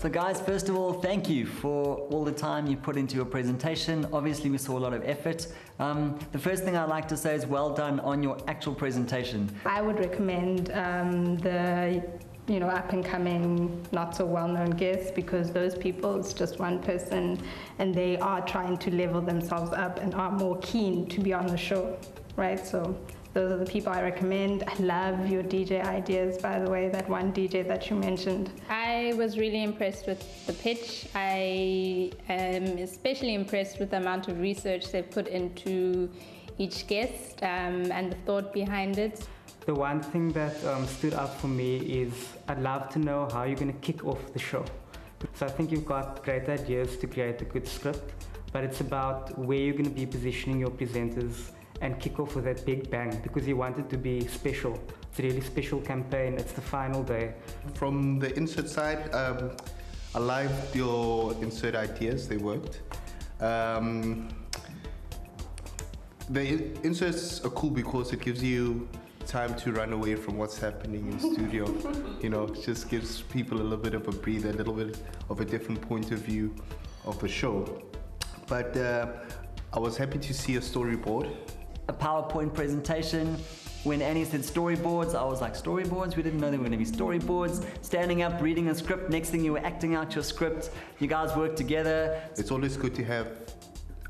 So guys, first of all, thank you for all the time you put into your presentation. Obviously, we saw a lot of effort. The first thing I'd like to say is well done on your actual presentation. I would recommend the up-and-coming, not so well-known guests, because those people, it's just one person, and they are trying to level themselves up and are more keen to be on the show, right? So those are the people I recommend. I love your DJ ideas, by the way, that one DJ that you mentioned. I was really impressed with the pitch. I am especially impressed with the amount of research they've put into each guest and the thought behind it. The one thing that stood out for me is I'd love to know how you're going to kick off the show. So I think you've got great ideas to create a good script, but it's about where you're going to be positioning your presenters and kick off with that big bang, because you want it to be special. It's a really special campaign. It's the final day. From the insert side, I liked your insert ideas. They worked. The inserts are cool because it gives you time to run away from what's happening in studio. It just gives people a little bit of a breather, a little bit of a different point of view of the show. But I was happy to see a storyboard. A PowerPoint presentation. When Annie said storyboards, I was like, storyboards? We didn't know there were going to be storyboards. Standing up, reading a script, next thing you were acting out your script. You guys worked together. It's always good to have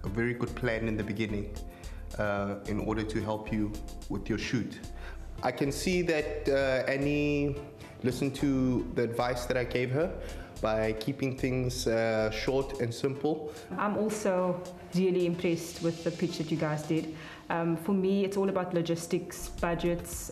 a very good plan in the beginning in order to help you with your shoot. I can see that Annie listened to the advice that I gave her by keeping things short and simple. I'm also really impressed with the pitch that you guys did. For me, it's all about logistics, budgets,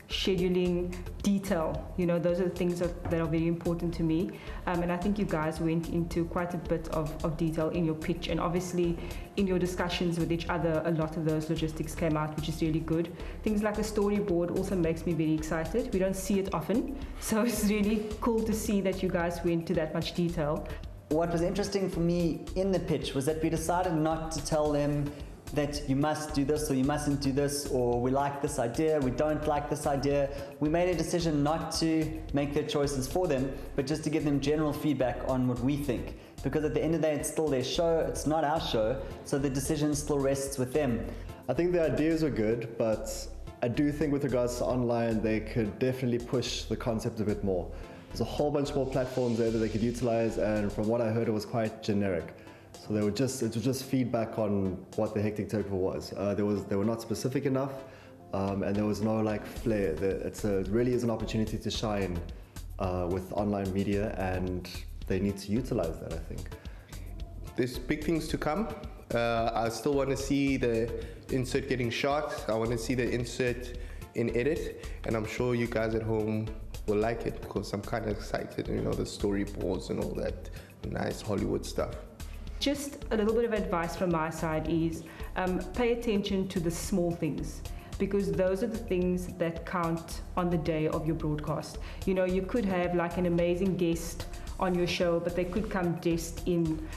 scheduling, detail. Those are the things that are very important to me. And I think you guys went into quite a bit of detail in your pitch, and obviously in your discussions with each other, a lot of those logistics came out, which is really good. Things like a storyboard also makes me very excited. We don't see it often, so it's really cool to see that you guys went to that much detail. What was interesting for me in the pitch was that we decided not to tell them that you must do this or you mustn't do this, or we like this idea, we don't like this idea. We made a decision not to make their choices for them, but just to give them general feedback on what we think. Because at the end of the day, it's still their show, it's not our show, so the decision still rests with them. I think the ideas were good, but I do think with regards to online, they could definitely push the concept a bit more. There's a whole bunch more platforms there that they could utilize, and from what I heard, it was quite generic. So it was just feedback on what the Hectic Takeover was. They were not specific enough, and there was no flair. It really is an opportunity to shine with online media, and they need to utilize that, I think. There's big things to come. I still want to see the insert getting shot. I want to see the insert in edit, and I'm sure you guys at home will like it, because I'm kind of excited, the storyboards and all that nice Hollywood stuff. Just a little bit of advice from my side is pay attention to the small things, because those are the things that count on the day of your broadcast. You could have an amazing guest on your show, but they could come dressed in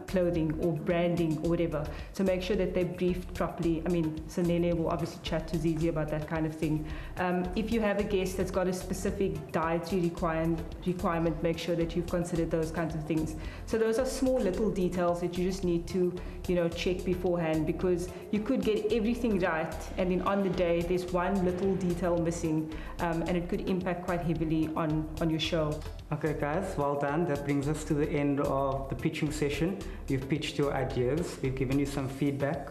clothing or branding or whatever. So make sure that they're briefed properly. ZANELE will obviously chat to Zizi about that kind of thing. If you have a guest that's got a specific dietary requirement, make sure that you've considered those kinds of things. So those are small little details that you just need to check beforehand, because you could get everything right, and then on the day there's one little detail missing, and it could impact quite heavily on your show. Okay guys, well done. That brings us to the end of the pitching session. You've pitched your ideas, we've given you some feedback,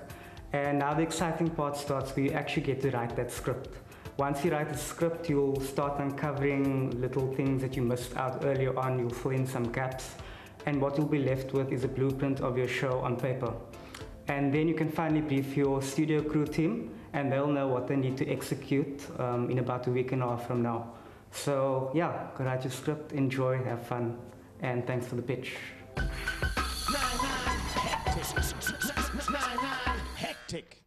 and now the exciting part starts where you actually get to write that script. Once you write the script, you'll start uncovering little things that you missed out earlier on. You'll fill in some gaps, and what you'll be left with is a blueprint of your show on paper. And then you can finally brief your studio crew team, and they'll know what they need to execute in about a week and a half from now. So yeah, go write your script, enjoy, have fun, and thanks for the pitch. Hectic.